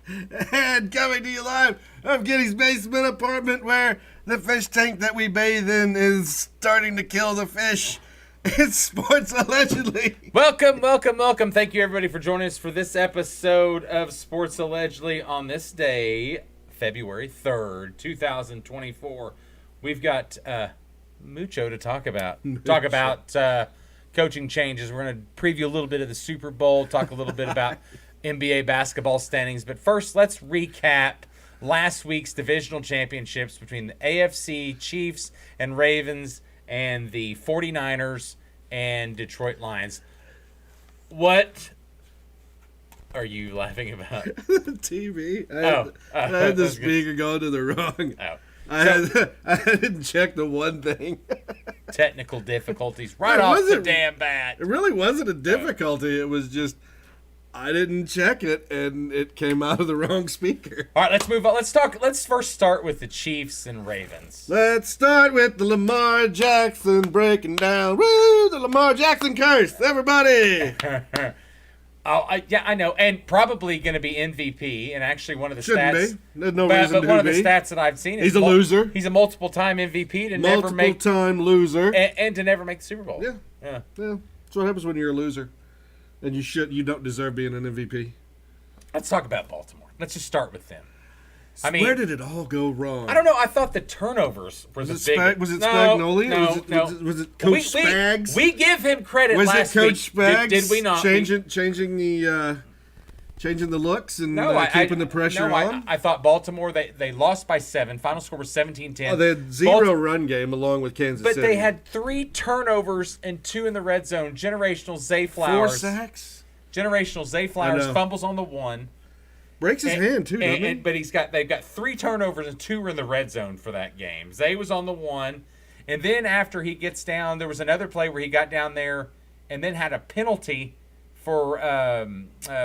And coming to you live from Giddy's basement apartment where the fish tank that we bathe in is starting to kill the fish. It's Sports Allegedly. Welcome. Thank you, everybody, for joining us for this episode of Sports Allegedly on this day, February 3rd, 2024. We've got mucho to talk about. Talk about coaching changes. We're going to preview a little bit of the Super Bowl, talk a little bit about NBA basketball standings. But first, let's recap last week's divisional championships between the AFC Chiefs and Ravens and the 49ers and Detroit Lions. What are you laughing about? The TV. I had the speaker going to the wrong. Oh. I didn't check the one thing. Technical difficulties right off the damn bat. It really wasn't a difficulty. It was just I didn't check it, and it came out of the wrong speaker. All right, let's move on. Let's first start with the Chiefs and Ravens. Let's start with the Lamar Jackson breaking down. Woo! The Lamar Jackson curse, everybody. Yeah, I know, and probably going to be MVP. And actually, one of the Shouldn't stats. be. There's no reason but to one of the be. stats that I've seen is He's a loser. He's a multiple-time MVP to never make multiple-time loser, and to never make the Super Bowl. Yeah. That's what happens when you're a loser, and you don't deserve being an MVP. Let's talk about Baltimore. Let's just start with them. I mean, where did it all go wrong? I don't know. I thought the turnovers were the big. Was it Spagnoli? No. Was it Coach Spags? We give him credit was last it Coach week. Spags? Did we not? Changing the looks and keeping the pressure on? I thought Baltimore, they lost by 7. Final score was 17-10. Oh, they had zero run game along with Kansas City. But they had 3 turnovers and 2 in the red zone. Generational Zay Flowers. 4 sacks? Generational Zay Flowers fumbles on the 1. Breaks his hand, too, doesn't he? But they've got 3 turnovers and 2 were in the red zone for that game. Zay was on the 1. And then after he gets down, there was another play where he got down there and then had a penalty for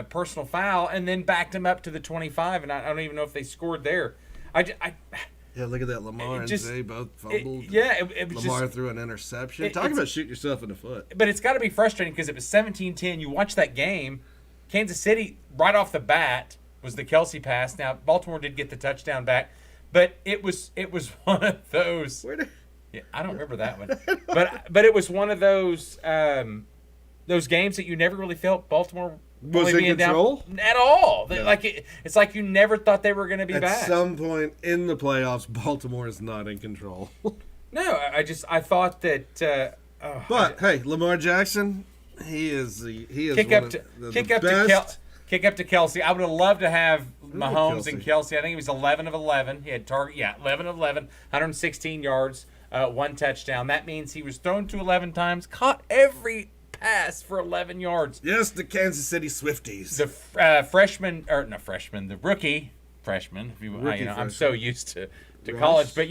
personal foul, and then backed him up to the 25, and I don't even know if they scored there. Yeah, look at that. Lamar and Zay both fumbled. It was Lamar threw an interception. Talk about shooting yourself in the foot. But it's got to be frustrating because it was 17-10. You watch that game, Kansas City, right off the bat, was the Kelsey pass. Now, Baltimore did get the touchdown back, but it was one of those. I don't remember that one. But it was one of those games that you never really felt Baltimore was in control at all. No. It's like you never thought they were going to be back. At some point in the playoffs, Baltimore is not in control. No, I thought that. Hey, Lamar Jackson, he is kick up to Kelsey. I would have loved to have Mahomes and Kelsey. I think he was 11 of 11. He had 11 of 11, 116 yards, 1 touchdown. That means he was thrown to 11 times, caught every pass for 11 yards. Yes, the Kansas City Swifties. The rookie freshman. I'm so used to college, but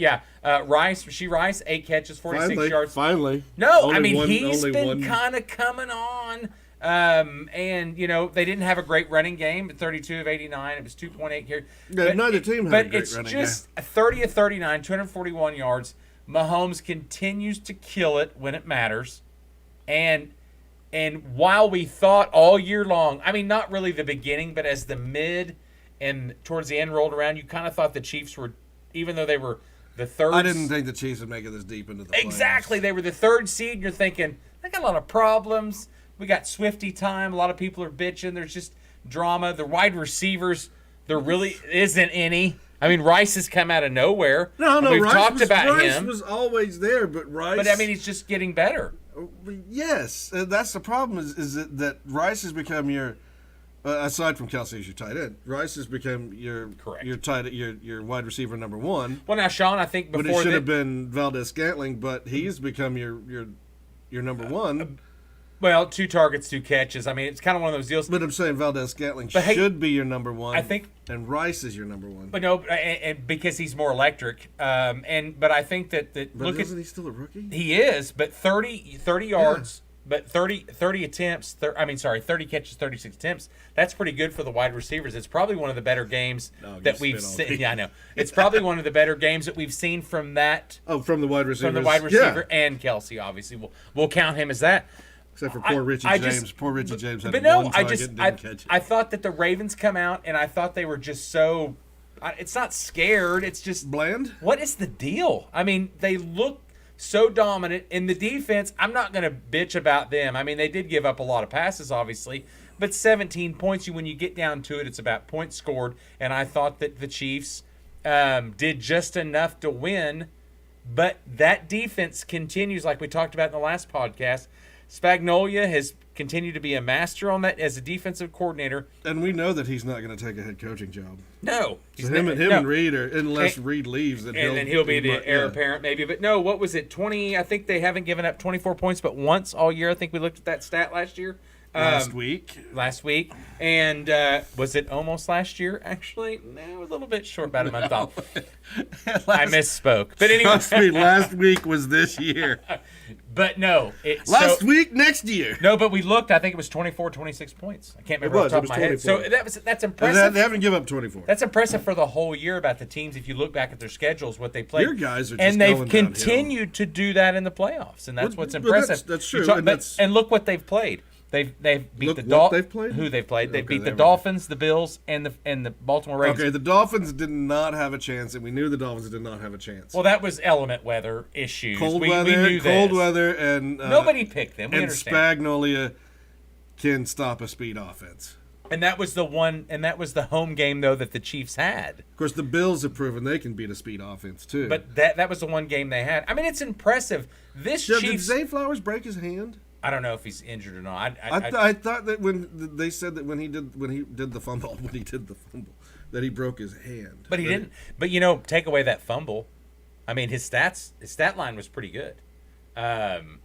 Rice, 8 catches, 46 yards. Finally. No, he's been kind of coming on. And they didn't have a great running game, but 32 of 89. It was 2.8 here. Yeah, neither team had a great running game. But it's just 30 of 39, 241 yards. Mahomes continues to kill it when it matters, and while we thought all year long, not really the beginning, but as the mid and towards the end rolled around, you kind of thought the Chiefs were, even though they were the third. I didn't think the Chiefs would make it this deep into the playoffs. Exactly. They were the 3rd seed, and you're thinking, they got a lot of problems. We got Swifty time. A lot of people are bitching. There's just drama. The wide receivers, there really isn't any. Rice has come out of nowhere. No, we've Rice talked about Rice him. was always there, but Rice. But he's just getting better. Yes, that's the problem. Is that Rice has become your, aside from Kelsey as your tight end, Rice has become your wide receiver number 1. Well, now Sean, I think before but it should have been Valdez-Scantling, but he's become your number 1. Well, 2 targets, 2 catches. It's kind of one of those deals. But I'm saying Valdez-Scantling should be your number 1. I think, and Rice is your number 1. But no, and because he's more electric. But I think that but isn't he still a rookie? He is, but 30 yards, but 30 attempts. 30 catches, 36 attempts. That's pretty good for the wide receivers. It's probably one of the better games that we've seen. Yeah, I know. It's probably one of the better games that we've seen from that. From the wide receiver. And Kelsey, obviously, we'll count him as that. Except for poor Richie James. Poor Richie James had but no, one target and didn't catch it. I thought that the Ravens come out, and I thought they were just so. It's not scared. It's just bland. What is the deal? I mean, they look so dominant in the defense. I'm not going to bitch about them. I mean, they did give up a lot of passes, obviously, but 17 points. When you get down to it, it's about points scored. And I thought that the Chiefs did just enough to win, but that defense continues, like we talked about in the last podcast. Spagnuolo has continued to be a master on that as a defensive coordinator. And we know that he's not going to take a head coaching job. No. So him and Reed are, unless Reed leaves. Then he'll be the heir apparent maybe. But no, what was it, 20? I think they haven't given up 24 points but once all year. I think we looked at that stat last year. Last week. And was it almost last year, actually? No, a little bit short, about a month off. I misspoke. But anyway. Trust me, last week was this year. But no. Last week, next year. No, but we looked. I think it was 24, 26 points. I can't remember off the top of my head. So that's impressive. They haven't given up 24. That's impressive for the whole year about the teams. If you look back at their schedules, what they played. Your guys are just and they've continued to do that in the playoffs, and that's what's impressive. That's true. And look what they've played. They've beat the Dolphins. Who they've played? They beat the Dolphins, the Bills, and the Baltimore Ravens. Okay, the Dolphins did not have a chance, and we knew the Dolphins did not have a chance. Well, that was element weather issues. Cold weather, and nobody picked them. We understand. Spagnuolo can stop a speed offense. And that was the one, and that was the home game though that the Chiefs had. Of course, the Bills have proven they can beat a speed offense too. But that was the one game they had. I mean, it's impressive. Chiefs. Did Zay Flowers break his hand? I don't know if he's injured or not. I thought that when they said that when he did the fumble that he broke his hand. But he didn't. But take away that fumble, I mean his stat line was pretty good. And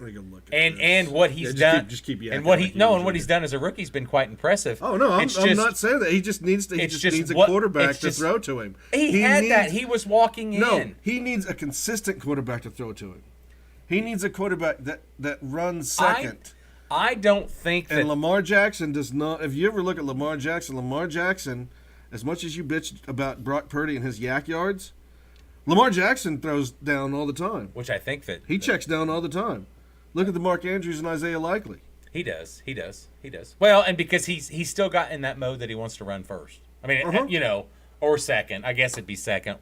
what he's done, and what he's done as a rookie's been quite impressive. Oh no, I'm not saying that. He just needs a quarterback to throw to him. He was walking in. No, he needs a consistent quarterback to throw to him. He needs a quarterback that runs second. I don't think that. And Lamar Jackson does not. If you ever look at Lamar Jackson, as much as you bitched about Brock Purdy and his yak yards, Lamar Jackson throws down all the time. Which I think that he checks down all the time. Look at the Mark Andrews and Isaiah Likely. He does. Well, and because he's still got in that mode that he wants to run first. I mean, or second. I guess it'd be second.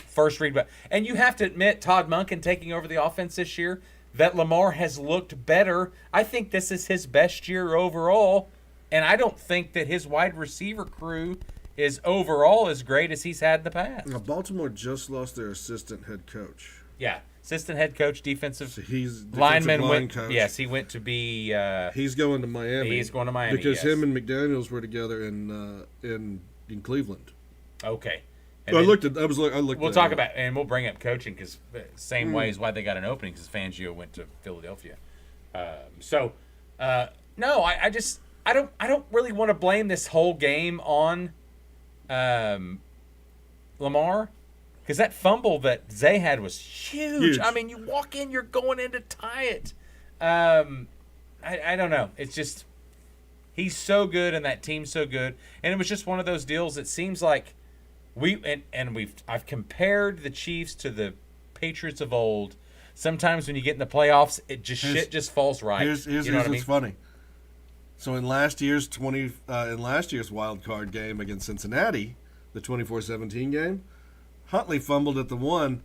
First read, and you have to admit, Todd Monken taking over the offense this year, that Lamar has looked better. I think this is his best year overall, and I don't think that his wide receiver crew is overall as great as he's had in the past. Now, Baltimore just lost their assistant head coach. Yeah, assistant head coach, defensive line coach. Yes, he went to be. He's going to Miami. He's going to Miami because him and McDaniels were together in Cleveland. Okay. We'll talk about, and we'll bring up coaching because same way is why they got an opening because Fangio went to Philadelphia. No, I don't really want to blame this whole game on Lamar because that fumble that Zay had was huge. I mean, you walk in, you're going in to tie it. I don't know. It's just he's so good and that team's so good, and it was just one of those deals. It seems like. I've compared the Chiefs to the Patriots of old. Sometimes when you get in the playoffs, shit just falls right. Here's what's funny. So in last year's wild card game against Cincinnati, the 24-17 game, Huntley fumbled at the one,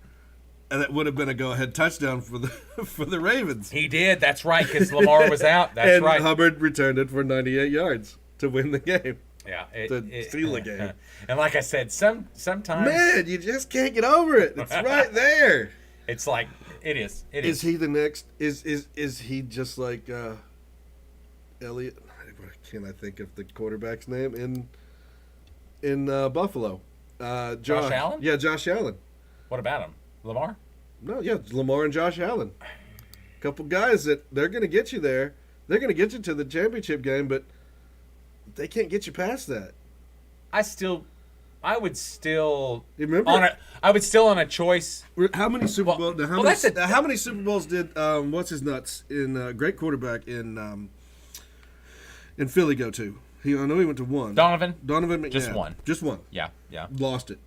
and that would have been a go-ahead touchdown for the Ravens. He did. That's right, because Lamar was out. That's right. And Hubbard returned it for 98 yards to win the game. Yeah, to steal the game. And like I said, sometimes man, you just can't get over it. It's right there. It's like it is. Is he the next? Is he just like Elliott? Can I think of the quarterback's name in Buffalo? Josh Allen. Yeah, Josh Allen. What about him? Lamar? No, yeah, Lamar and Josh Allen. A couple guys that they're going to get you there. They're going to get you to the championship game, but they can't get you past that. I would still remember. I would still on a choice. How many Super Bowls? How many Super Bowls did what's his nuts in great quarterback in Philly go to? I know he went to one. Donovan McNabb. Just one. Yeah. Lost it.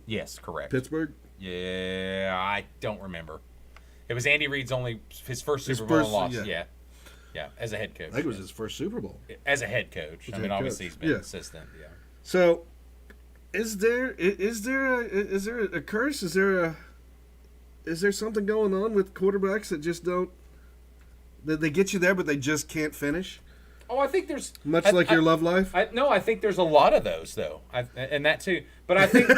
Yes, correct. Pittsburgh. Yeah, I don't remember. It was Andy Reid's his first Super Bowl loss. Yeah. Yeah, as a head coach. I think it was his first Super Bowl. As a head coach. I mean, obviously he's been assistant. Yeah. So, is there a curse? Is there something going on with quarterbacks that just don't? That they get you there, but they just can't finish? Oh, I think there's much like your love life. I think there's a lot of those though, and that too. But I think,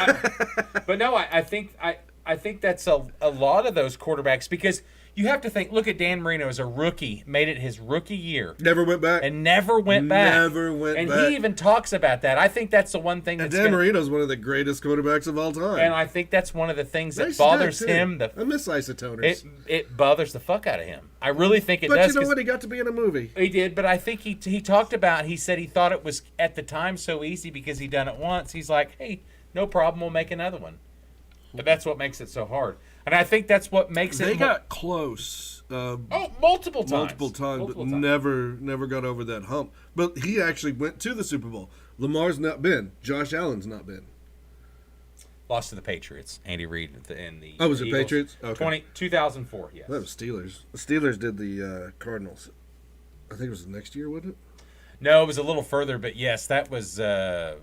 I think that's a lot of those quarterbacks because you have to think. Look at Dan Marino as a rookie, made it his rookie year, never went back, and never went back. And he even talks about that. I think that's the one thing. And Dan Marino's one of the greatest quarterbacks of all time. And I think that's one of the things that bothers him. I miss isotoners. It bothers the fuck out of him. I really think it does. But you know what? He got to be in a movie. He did, but I think he talked about. He said he thought it was at the time so easy because he'd done it once. He's like, hey, no problem. We'll make another one. But that's what makes it so hard. And I think that's what makes it. They got close. Multiple times, but never got over that hump. But he actually went to the Super Bowl. Lamar's not been. Josh Allen's not been. Lost to the Patriots. Andy Reid and the was it Eagles. Patriots? Okay. 2004, yes. That was Steelers. The Steelers did the Cardinals. I think it was the next year, wasn't it? No, it was a little further, but yes, that was the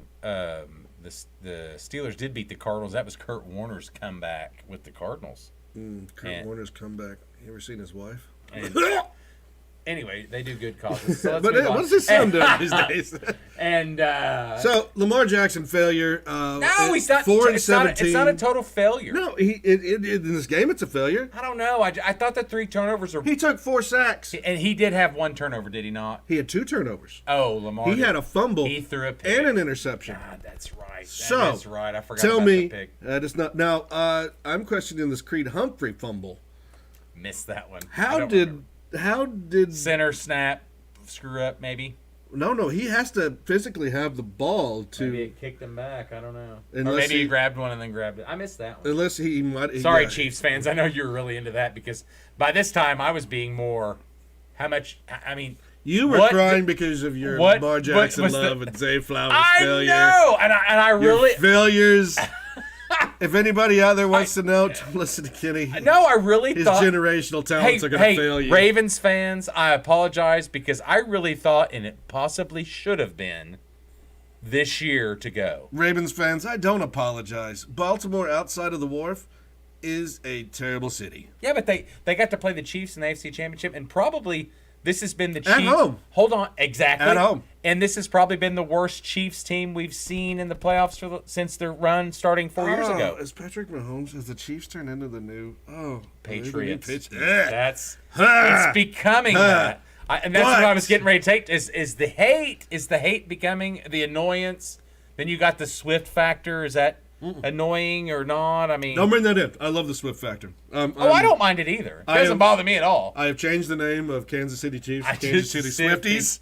Steelers did beat the Cardinals. That was Kurt Warner's comeback with the Cardinals. Warner's comeback. You ever seen his wife? Anyway, they do good causes. So but what's his son doing these days? And so Lamar Jackson failure. No, he's not. 4-17. It's not a total failure. No, in this game it's a failure. I don't know. I thought the 3 turnovers are. He took 4 sacks, and he did have 1 turnover, did he not? He had 2 turnovers. Oh, Lamar. He had a fumble. He threw a pick and an interception. God, that's right. That's right. I forgot tell about me the pick. that is not. Now I'm questioning this Creed Humphrey fumble. Missed that one. How did center snap screw up? Maybe. No. He has to physically have the ball to. Maybe it kicked him back. I don't know. Or maybe he grabbed one and then grabbed it. I missed that one. Unless he might. Sorry, Chiefs fans. I know you were really into that because by this time I was being more. How much? I mean. You were crying because of your Lamar Jackson love and Zay Flowers failure. I know, and I really your failures. If anybody out there wants to know, listen to Kenny. No, I really thought his generational talents are going to fail you. Ravens fans, I apologize because I really thought, and it possibly should have been, this year to go. Ravens fans, I don't apologize. Baltimore outside of the Wharf is a terrible city. Yeah, but they got to play the Chiefs in the AFC Championship, and probably this has been the Chiefs. At home. Hold on, exactly. At home. And this has probably been the worst Chiefs team we've seen in the playoffs since their run starting 4 years ago. Is Patrick Mahomes, has the Chiefs turned into the new Patriots? It's becoming that. And that's what I was getting ready to take. Is the hate becoming the annoyance? Then you got the Swift factor. Is that annoying or not? I mean, don't bring that in. I love the Swift factor. I don't mind it either. It doesn't bother me at all. I have changed the name of Kansas City Chiefs to Kansas City Swifties.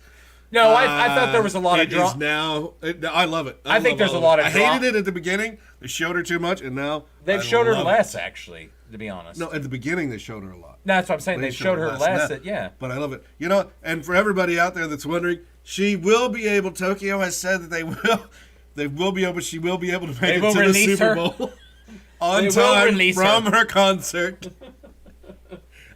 No, I thought there was a lot of drama. I love it. I think there's a lot of drama. I hated it at the beginning. They showed her too much, and now they've showed her less, actually, to be honest. No, at the beginning they showed her a lot. No, that's what I'm saying. They showed her less. But I love it. You know, and for everybody out there that's wondering, she will be able, Tokyo has said that she will be able to make it to the Super Bowl on time from her concert.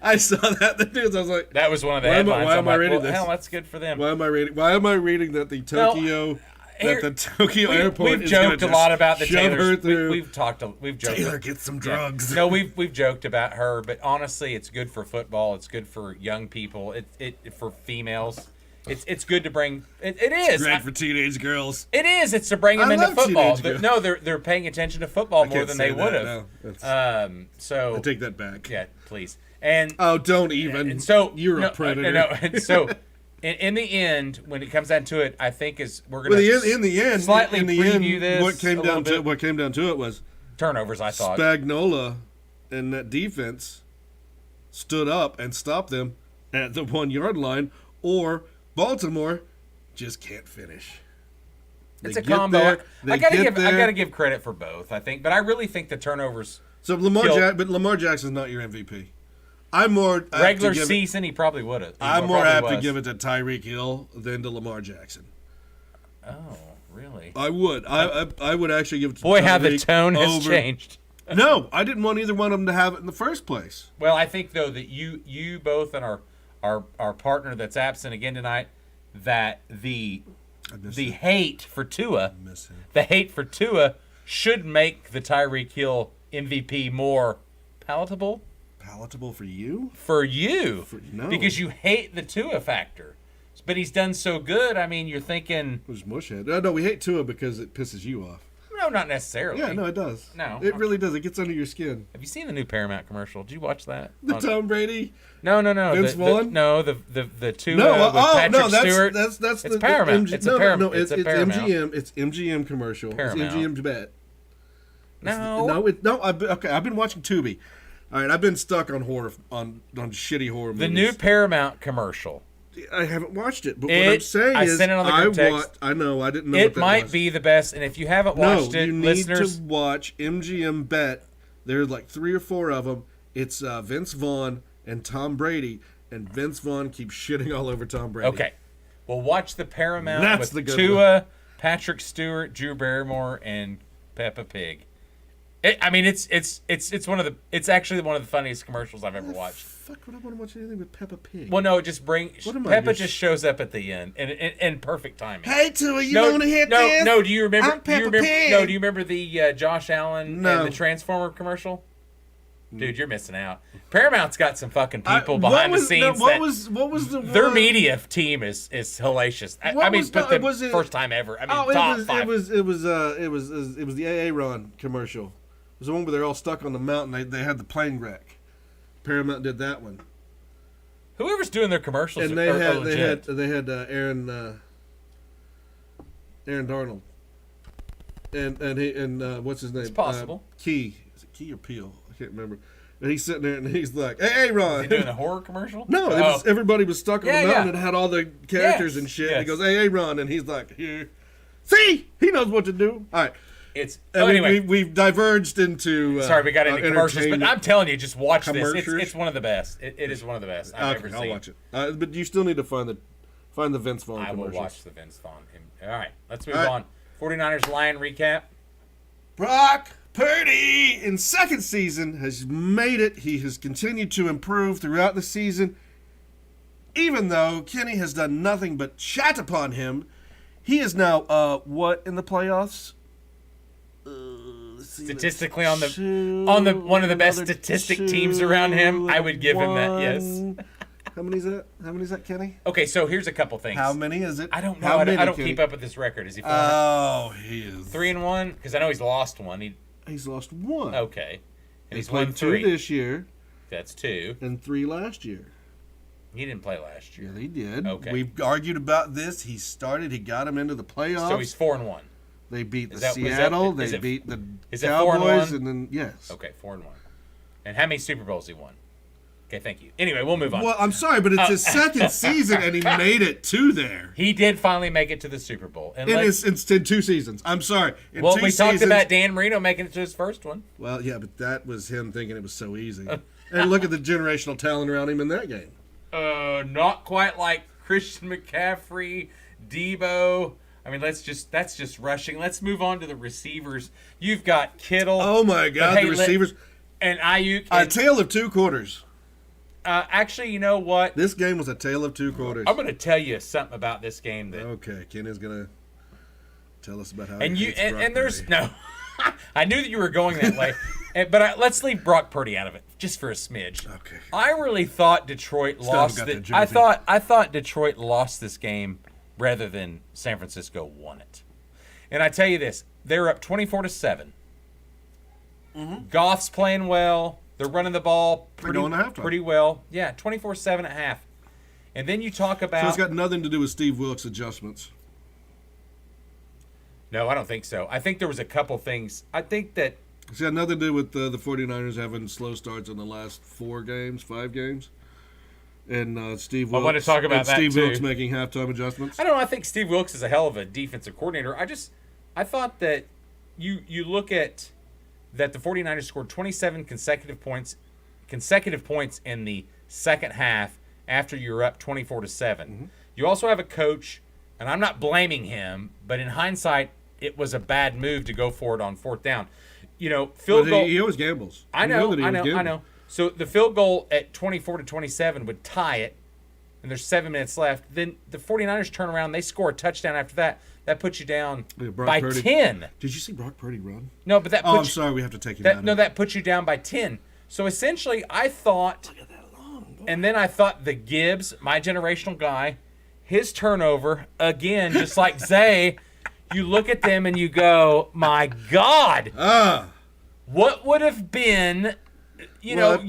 I saw that the news. I was like, that was one of the headlines. Why am I reading this? Hell, that's good for them. Why am I reading that the Tokyo airport? We've joked a lot about the Taylor. We've joked. Taylor, get some drugs. No, we've joked about her, but honestly, it's good for football. It's good for young people. It for females. It's good to bring. It is it's great for teenage girls. It is. It's to bring them into football. No, they're paying attention to football more than they would have. So I take that back. Yeah, please. Don't even. And so you're a predator. No. And so, in the end, when it comes down to it, I think we're going to in the end slightly preview this. What came down to it was turnovers. I thought Spagnuolo and that defense stood up and stopped them at the 1 yard line, or Baltimore just can't finish. It's a combo. I gotta give credit for both. I think, but I really think the turnovers. So Lamar Jackson's not your MVP. I'm more regular season. He probably would have. I'm more apt to give it to Tyreek Hill than to Lamar Jackson. Oh, really? I would. I would actually give it to Boy, Tyreek how the tone has changed. No, I didn't want either one of them to have it in the first place. Well, I think though that you both and our our partner that's absent again tonight, that the hate for Tua, should make the Tyreek Hill MVP more palatable. Palatable for you? For you. No. Because you hate the Tua factor. But he's done so good, I mean, you're thinking... It was mushhead. No, we hate Tua because it pisses you off. No, not necessarily. Yeah, no, it does. No. It really does. It gets under your skin. Have you seen the new Paramount commercial? Did you watch that? The Tom Brady? No. Vince Vaughn? The Tua No, with Patrick that's Stewart. That's it's Paramount. It's a Paramount. No, it's Paramount. MGM. It's MGM commercial. Paramount. It's MGM bet. No. I've been watching Tubi. All right, I've been stuck on shitty horror movies. The new Paramount commercial. I haven't watched it, but what I'm saying I is, sent it on the group text. I know, I didn't know. It what that might was. be the best, and if you haven't watched it, you need listeners, to watch MGM Bet. There's like 3 or 4 of them. It's Vince Vaughn and Tom Brady, and Vince Vaughn keeps shitting all over Tom Brady. Okay, well, watch the Paramount That's the with good Tua, one. Patrick Stewart, Drew Barrymore, and Peppa Pig. It's actually one of the funniest commercials I've ever watched. Fuck, would I want to watch anything with Peppa Pig? Well, no, it just Peppa just just shows up at the end, and perfect timing. Hey, Tua, you want to hit this? No, do you remember? I'm Peppa Pig. No, do you remember the Josh Allen and the Transformer commercial? Dude, you're missing out. Paramount's got some fucking people behind the scenes. What was the their one? Media team is hellacious. First time ever. I mean, top 5. It was the AA Ron commercial. It was the one where they're all stuck on the mountain. They had the plane wreck. Paramount did that one. Whoever's doing their commercials And are legit. they had Aaron Darnold. And what's his name? It's possible. Key. Is it Key or Peel? I can't remember. And he's sitting there and he's like, "Hey, Ron." Is he doing a horror commercial? No, everybody was stuck on the mountain and had all the characters and shit. Yes. And he goes, "Hey, Ron," and he's like, "Here, see, he knows what to do." All right. Anyway, we've diverged into. Sorry, we got into commercials, but I'm telling you, just watch this. Commercials? It's one of the best. It is one of the best I've ever seen. I'll watch it. But you still need to find the Vince Vaughn I will commercials. watch the Vince Vaughn. All right, let's move on. 49ers Lion recap. Brock Purdy in second season has made it. He has continued to improve throughout the season. Even though Kenny has done nothing but chat upon him, he is now what in the playoffs? Statistically on the one of the best statistic teams around him, I would give him that. Yes. How many is that, Kenny? Okay, so here's a couple things. How many is it? I don't know. I don't keep up with this record. Is he 400? Oh, he is 3-1? Because I know he's lost one. He's lost 1. Okay. And he's played won 3 this year. That's 2. And 3 last year. He didn't play last year. Yeah, he did. Okay. We've argued about this. He got him into the playoffs. So he's 4-1. They beat Seattle. They beat the Cowboys, Cowboys, and then yes. Okay, 4-1. And how many Super Bowls he won? Okay, thank you. Anyway, we'll move on. Well, I'm sorry, but it's his second season, and he made it to there. He did finally make it to the Super Bowl. And in 2 seasons. I'm sorry. We talked about Dan Marino making it to his first one. Well, yeah, but that was him thinking it was so easy. And look at the generational talent around him in that game. Not quite like Christian McCaffrey, Debo. I mean, that's just rushing. Let's move on to the receivers. You've got Kittle. Oh my God, the receivers. And Ayuk. A tale of 2 quarters. Actually, you know what? This game was a tale of 2 quarters. I'm going to tell you something about this game that. Okay, Ken is going to tell us about how. And he you hates Brock there's Purdy. no. I knew that you were going that way, but let's leave Brock Purdy out of it just for a smidge. Okay. I really thought Detroit lost it. I thought Detroit lost this game rather than San Francisco won it. And I tell you this, they're up 24-7. Mm-hmm. Goff's playing well. They're running the ball pretty well. Yeah, 24-7 at half. And then you talk about... So it's got nothing to do with Steve Wilkes' adjustments. No, I don't think so. I think there was a couple things. I think that... It's got nothing to do with the 49ers having slow starts in the last 5 games. And Steve Wilkes. I want to talk about that, Steve too. Wilkes making halftime adjustments. I don't know. I think Steve Wilkes is a hell of a defensive coordinator. I thought that you look at that the 49ers scored 27 consecutive points in the second half after you're up 24-7. Mm-hmm. You also have a coach, and I'm not blaming him, but in hindsight, it was a bad move to go for it on 4th down. You know, field goal. He always gambles. I know. So the field goal at 24-27 would tie it, and there's 7 minutes left, then the 49ers turn around, they score a touchdown after that. That puts you down by Purdy. 10. Did you see Brock Purdy run? No, but that puts I'm sorry, we have to take you down. No, that puts you down by 10. So essentially, I thought, Look at that long. and then I thought the Gibbs, my generational guy, his turnover, again, just like Zay, you look at them and you go, my God, what would have been, you go up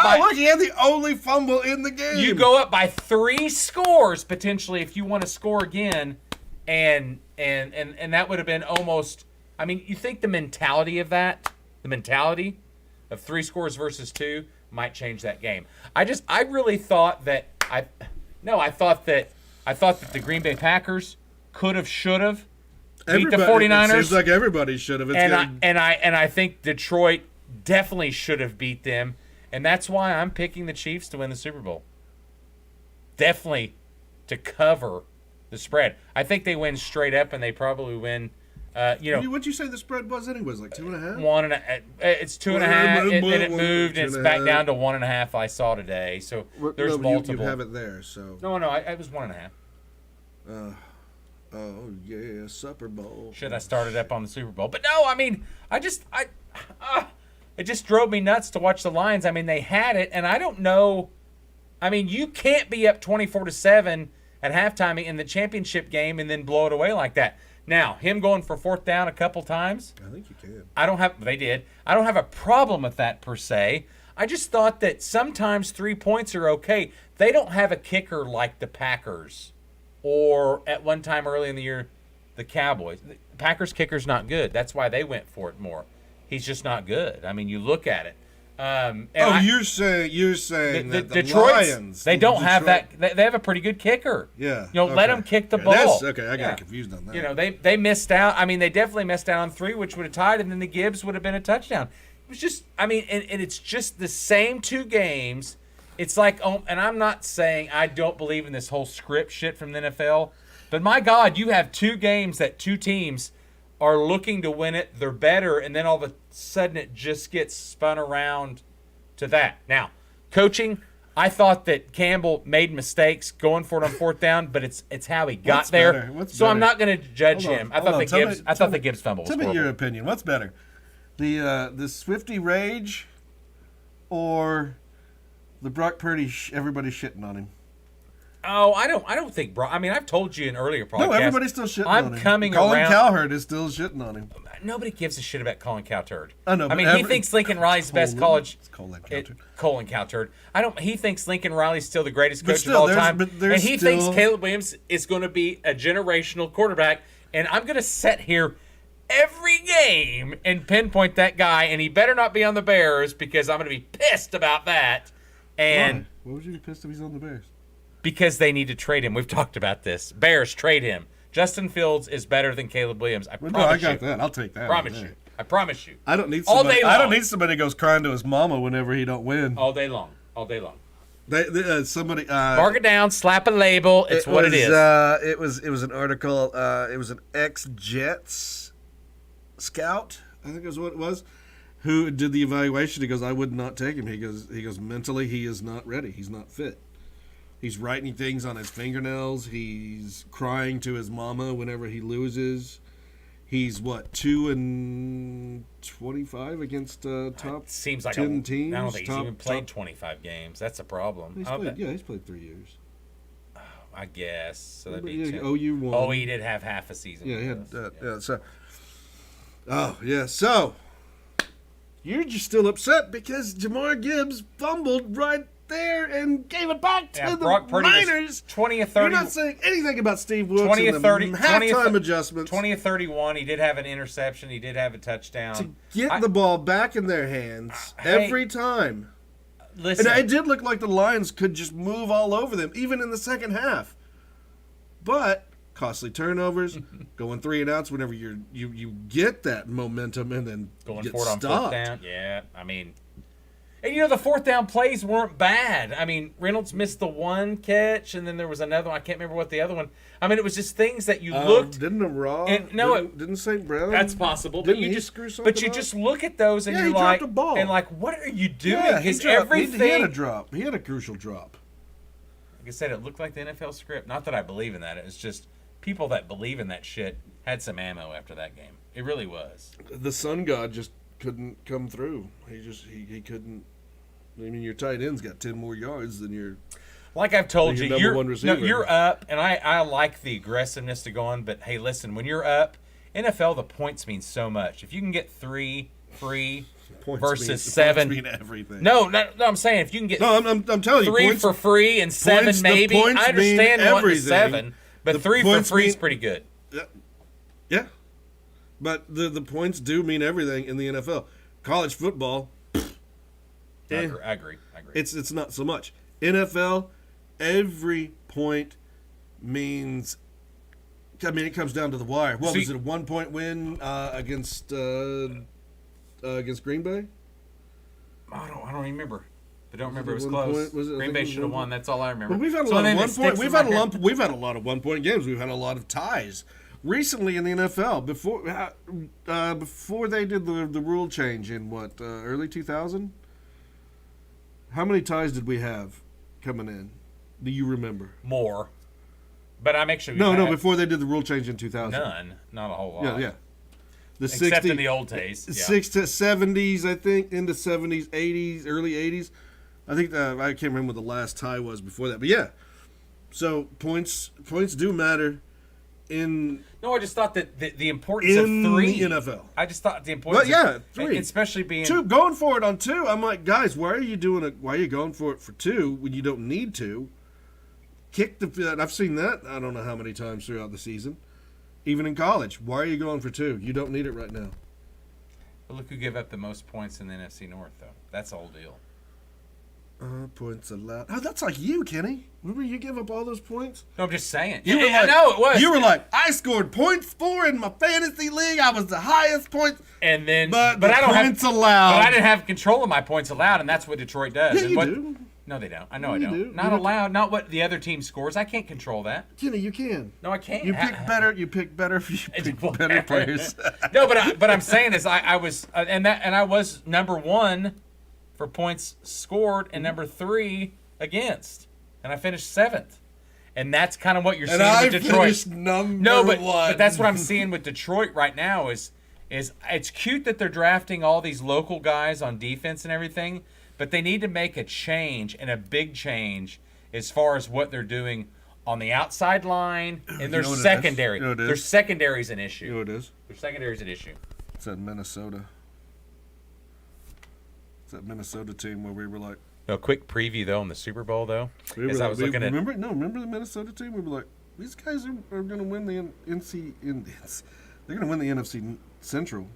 by... look, he had the only fumble in the game. You go up by 3 scores, potentially, if you want to score again, and that would have been almost... I mean, you think the mentality of 3 scores versus 2 might change that game. I really thought that I thought that the Green Bay Packers could have, should have beat the 49ers. It seems like everybody should have. I think Detroit definitely should have beat them, and that's why I'm picking the Chiefs to win the Super Bowl. Definitely to cover the spread. I think they win straight up, and they probably win. What'd you say the spread was anyways? Like 2.5? 1.5. It's 2.5. Then it moved, and it's back down to 1.5. I saw today. So there's multiple. You have it there. So no. It was 1.5. Oh yeah, Super Bowl. Should I started up on the Super Bowl? But no, I mean, it just drove me nuts to watch the Lions. I mean, they had it, and I don't know. I mean, you can't be up 24-7 at halftime in the championship game and then blow it away like that. Now, him going for 4th down a couple times. I think you can. They did. I don't have a problem with that per se. I just thought that sometimes 3 points are okay. They don't have a kicker like the Packers or at one time early in the year, the Cowboys. The Packers kicker's not good. That's why they went for it more. He's just not good. I mean, you look at it. You're saying that the Detroit, Lions. They don't have that. They have a pretty good kicker. Yeah. Let them kick the ball. I got confused on that. They missed out. I mean, they definitely missed out on 3, which would have tied, and then the Gibbs would have been a touchdown. It was just, I mean, and it's just the same 2 games. It's like, and I'm not saying I don't believe in this whole script shit from the NFL, but my God, you have 2 games that 2 teams are looking to win it. They're better, and then all of a sudden it just gets spun around to that. Now, coaching, I thought that Campbell made mistakes going for it on 4th down, but it's how he got there. So I'm not going to judge him. I thought the Gibbs fumble was horrible. Tell me your opinion. What's better, the Swifty rage, or the Brock Purdy everybody shitting on him? Oh, I don't think Brock. I mean, I've told you in earlier podcasts. No, everybody's still shitting on him. I'm coming Colin around. Cowherd is still shitting on him. Nobody gives a shit about Colin Cowherd. I know. I mean, he thinks Lincoln Riley's the best college. It's Colin Cowherd. Colin Cowherd. He thinks Lincoln Riley's still the greatest coach of all time, and he thinks Caleb Williams is going to be a generational quarterback. And I'm going to sit here every game and pinpoint that guy, and he better not be on the Bears because I'm going to be pissed about that. And why would you be pissed if he's on the Bears? Because they need to trade him. We've talked about this. Bears, trade him. Justin Fields is better than Caleb Williams. I promise you. I got that. I'll take that. I promise you. I don't need somebody. I don't need somebody who goes crying to his mama whenever he don't win. All day long. Somebody mark it down, slap a label. It's what it is. It was an article. It was an ex-Jets scout, I think is what it was, who did the evaluation. He goes, I would not take him. He goes mentally he is not ready. He's not fit. He's writing things on his fingernails. He's crying to his mama whenever he loses. He's 2-25 against top seems like 10 teams. I don't think he's even played 25 games. That's a problem. He's played 3 years. Oh, I guess. So that'd be OU won. Oh, he did have half a season. Yeah, he had So, so you're just still upset because Jamar Gibbs fumbled right there and gave it back to the Niners. 20 or 30. You're not saying anything about Steve Wilkes 20 or 30 halftime adjustments. 20 or 31. He did have an interception. He did have a touchdown. To get the ball back in their hands every time. Listen, and it did look like the Lions could just move all over them, even in the second half. But costly turnovers, going 3 and outs whenever you get that momentum and then going get for it on stopped. 4th down. Yeah, I mean. And, the 4th down plays weren't bad. I mean, Reynolds missed the one catch, and then there was another one. I can't remember what the other one. I mean, it was just things that you looked. Didn't them raw? Didn't St. Brown? That's possible. Didn't he screw something But you up? just look at those, and he you're like, dropped a ball. And what are you doing? Yeah, he everything. He had a drop. He had a crucial drop. like I said, it looked like the NFL script. Not that I believe in that. It was just people that believe in that shit had some ammo after that game. It really was. The sun god just couldn't come through. He couldn't. I mean, your tight end's got 10 more yards than your. Like I've told you, you're up, and I like the aggressiveness to go on. But hey, listen, when you're up, NFL, the points mean so much. If you can get 3 free versus 7, points mean everything. No, I'm saying if you can get I'm telling you, 3 points, for free and 7 maybe. I understand 1 to 7, but 3 for free is pretty good. Yeah, but the points do mean everything in the NFL. College football, I agree. It's not so much. NFL, every point means. I mean, it comes down to the wire. What was it? A 1-point win against Green Bay? I don't remember. I don't remember. It was close. Green Bay should have won. That's all I remember. Well, we've had a lot of 1 point. We've had a lot of 1-point games. We've had a lot of ties. Recently in the NFL, before they did the rule change in early 2000, how many ties did we have coming in? Do you remember? More, but I'm actually no. Before they did the rule change in 2000, none, not a whole lot. Yeah. Except in the old days, 60s to 70s, I think, into 70s, 80s, early 80s. I think I can't remember what the last tie was before that, but yeah. So points do matter. No, I just thought that the importance of 3 in the NFL. I just thought the importance. Well, 3, especially being 2, going for it on 2. I'm like, guys, why are you going for it for 2 when you don't need to? Kick the. I've seen that. I don't know how many times throughout the season, even in college. Why are you going for 2? You don't need it right now. But look who gave up the most points in the NFC North, though. That's the whole deal. Points allowed. Oh, that's like you, Kenny. Remember you give up all those points? No, I'm just saying. I know it was. You were like, I scored points for in my fantasy league. I was the highest points. And then, but I don't points have allowed. But I didn't have control of my points allowed, and that's what Detroit does. Yeah, you do. No, they don't. I know I don't. Do. Not allowed. Not what the other team scores. I can't control that. Kenny, you can. No, I can't. You pick better. You pick better players. No, but I'm saying is I was and I was number 1 for points scored and number 3 against, and I finished 7th. And that's kind of what you're seeing with Detroit. Finished number 1. But that's what I'm seeing with Detroit right now is it's cute that they're drafting all these local guys on defense and everything, but they need to make a change, and a big change as far as what they're doing on the outside line and their secondary. Their secondary is an issue. You know what it is? Their secondary is an issue. It's at Minnesota. It's that Minnesota team where we were like. A quick preview though on the Super Bowl though. Remember the Minnesota team? We were like, these guys are going to win the they're going to win the NFC Central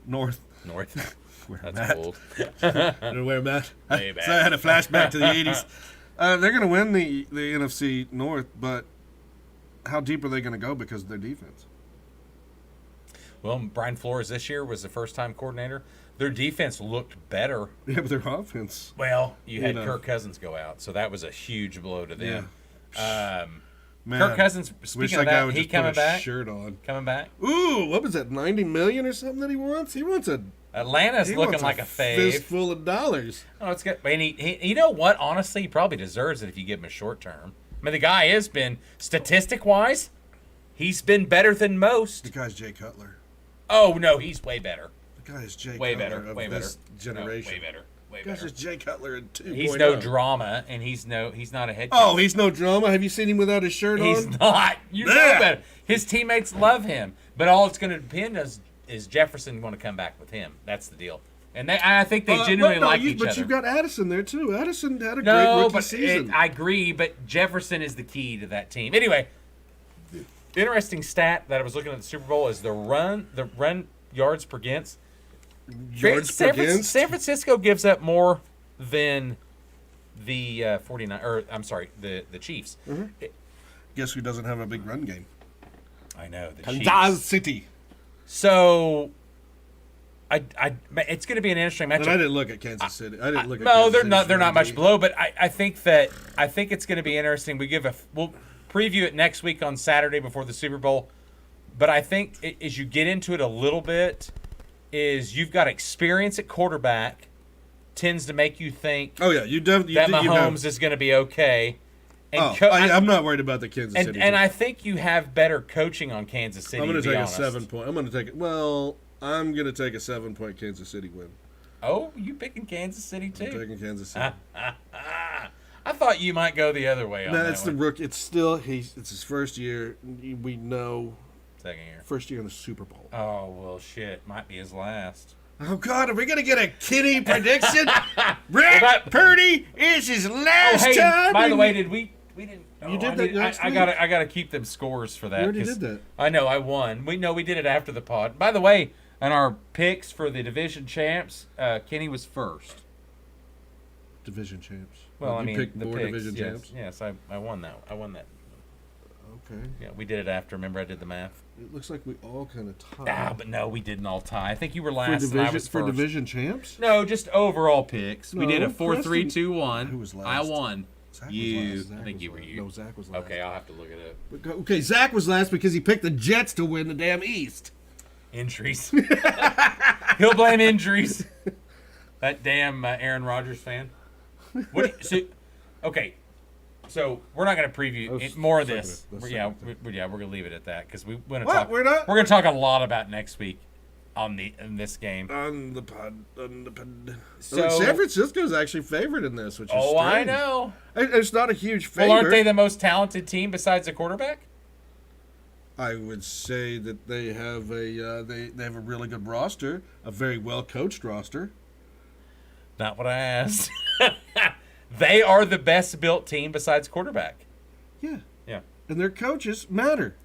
North. That's old. Where Matt? So I Way had a flashback to the 80s. They're going to win the NFC North, but how deep are they going to go because of their defense? Well, Brian Flores this year was the first-time coordinator. Their defense looked better. Yeah, but their offense. Well, you had Kirk Cousins go out, so that was a huge blow to them. Yeah. Man, Kirk Cousins, speaking of that, he coming back? Shirt on. Coming back? Ooh, what was that, $90 million or something that he wants? He wants Atlanta's looking like a fave. Fistful of dollars. Oh, it's good. And he, you know what? Honestly, he probably deserves it if you give him a short term. I mean, the guy has been, statistic-wise, he's been better than most. The guy's Jay Cutler. Oh, no, he's way better. The guy is Jay way Cutler better, of way this better. generation. No, way better. Way the guy's better. just Jay Cutler in 2.0. He's no drama, and he's not a head coach. Oh, he's no drama? Have you seen him without his shirt on? He's not. You know better. His teammates love him, but all it's going to depend is Jefferson want to come back with him. That's the deal. And I think they genuinely like each other. But you've got Addison there, too. Addison had a great rookie season. I agree, but Jefferson is the key to that team. Anyway, the interesting stat that I was looking at the Super Bowl is the run yards per against. San Francisco gives up more than the 49 the Chiefs. Mm-hmm. Guess who doesn't have a big run game? I know, the Kansas City. So it's going to be an interesting matchup. And I didn't look at Kansas City. They're not much below, but I think it's going to be interesting. We'll preview it next week on Saturday before the Super Bowl. But I think as you get into it a little bit, is you've got experience at quarterback tends to make you think Mahomes is going to be okay. And I'm not worried about the Kansas City. And I think you have better coaching on Kansas City. I'm going to take honest. a 7 point. I'm going to take it. Well, I'm going to take a 7 point Kansas City win. Oh, you picking Kansas City too? I'm taking Kansas City. I thought you might go the other way on that. No, it's the rookie. It's still it's his first year. We know. Second year. First year in the Super Bowl. Oh well, shit. Might be his last. Oh God, are we gonna get a Kenny prediction? Purdy is his last time. By the way, did we didn't? You did that last week. I gotta keep them scores for that. You already did that. I know. I won. We did it after the pod. By the way, on our picks for the division champs, Kenny was first. Division champs. Well, you picked the more picks, division champs. Yes, I won that. I won that. Okay. Yeah, we did it after. Remember, I did the math. It looks like we all kind of tied. But no, we didn't all tie. I think you were last and I was first. For division champs? No, just overall picks. We No, did a 4-3-2-1. Who was last? I won. Zach you. was last. I think you were you. No, Zach was last. Okay, I'll have to look it up. Okay, Zach was last because he picked the Jets to win the damn East. Injuries. He'll blame injuries. That damn Aaron Rodgers fan. Okay, so we're not going to preview more of this. We're going to leave it at that because we're going to talk a lot about next week in this game. On the pod. So San Francisco's actually favored in this, which is strange. I know. It's not a huge favor. Well, aren't they the most talented team besides the quarterback? I would say that they have they have a really good roster, a very well coached roster. Not what I asked. They are the best built team besides quarterback. Yeah. Yeah. And their coaches matter.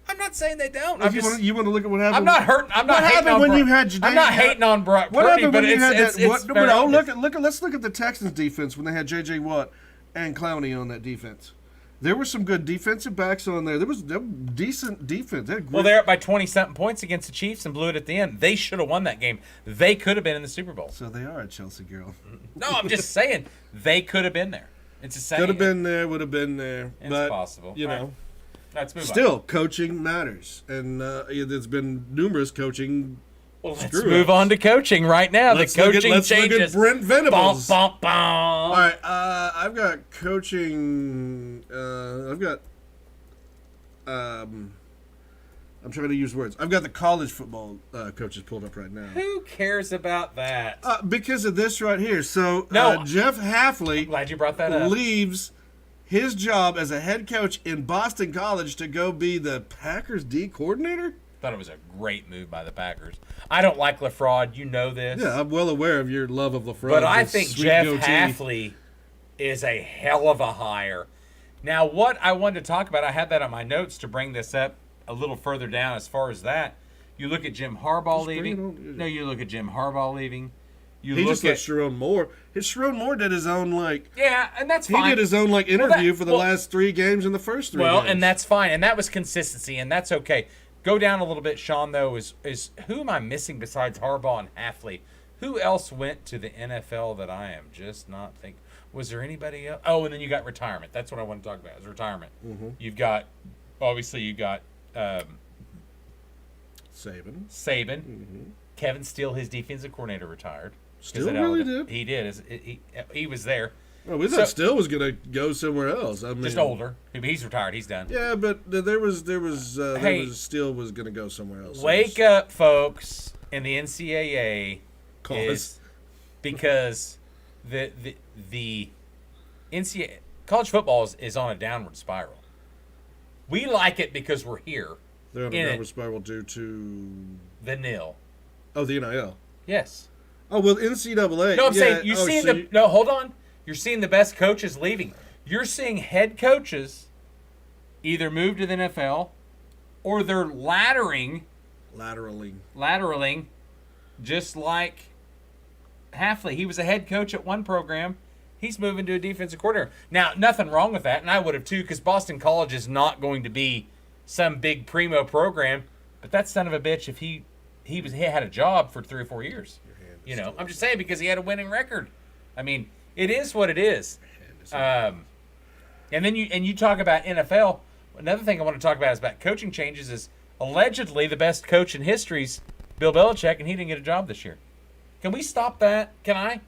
I'm not saying they don't. You want to look at what happened? I'm not hurting. I'm not what hating happened on when Bro- you had Jadae? I'm not hating on Brock What Purdy, happened but when you had it's that? Let's look at the Texans defense when they had J.J. Watt and Clowney on that defense. There were some good defensive backs on there. There was decent defense. They're up by 20-something points against the Chiefs and blew it at the end. They should have won that game. They could have been in the Super Bowl. So they are a Chelsea girl. No, I'm just saying they could have been there. It's a saying. Could have been there. Would have been there. It's possible. You know. Let's move on. Still, coaching matters, and there's been numerous coaching. Well, let's move on to coaching right now. Let's the coaching look changes. at Brent Venables. Bum, bum, bum. All right, I've got coaching. I'm trying to use words. I've got the college football coaches pulled up right now. Who cares about that? Because of this right here. So Jeff Hafley, glad you brought that up, leaves his job as a head coach in Boston College to go be the Packers D coordinator. Thought it was a great move by the Packers. I don't like LaFraud. You know this. Yeah, I'm well aware of your love of LaFraud. But I think Jeff Hafley is a hell of a hire. Now, what I wanted to talk about, I had that on my notes to bring this up a little further down as far as that. You look at Jim Harbaugh leaving. No, you look at Jim Harbaugh leaving. He just let Sharon Moore. Sharon Moore did his own Yeah, and that's fine. He did his own interview for the last 3 games and the first 3 games. Well, and that's fine, and that was consistency, and that's okay. Go down a little bit, Sean, though, is who am I missing besides Harbaugh and Hafley? Who else went to the NFL that I am just not thinking? Was there anybody else? Oh, and then you got retirement. That's what I want to talk about is retirement. Mm-hmm. You've got Saban. Mm-hmm. Kevin Steele, his defensive coordinator, retired. Steele really did? He did. He was there. Oh, we thought Steele was going to go somewhere else. I mean, just older. He's retired. He's done. Yeah, but Steele was going to go somewhere else. Wake up, folks, in the NCAA because the NCAA college football is on a downward spiral. We like it because we're here. They're on a downward spiral due to the NIL. Oh, the NIL. Yes. Oh well, NCAA. No, I'm saying you're seeing No, hold on. You're seeing the best coaches leaving. You're seeing head coaches either move to the NFL or they're lateraling, just like Hafley. He was a head coach at one program. He's moving to a defensive coordinator. Now, nothing wrong with that, and I would have too, because Boston College is not going to be some big primo program. But that son of a bitch, if he had a job for 3 or 4 years, I'm just saying because he had a winning record. I mean, it is what it is. And then you talk about NFL. Another thing I want to talk about is about coaching changes. Is allegedly the best coach in history's Bill Belichick, and he didn't get a job this year. Can we stop that? Can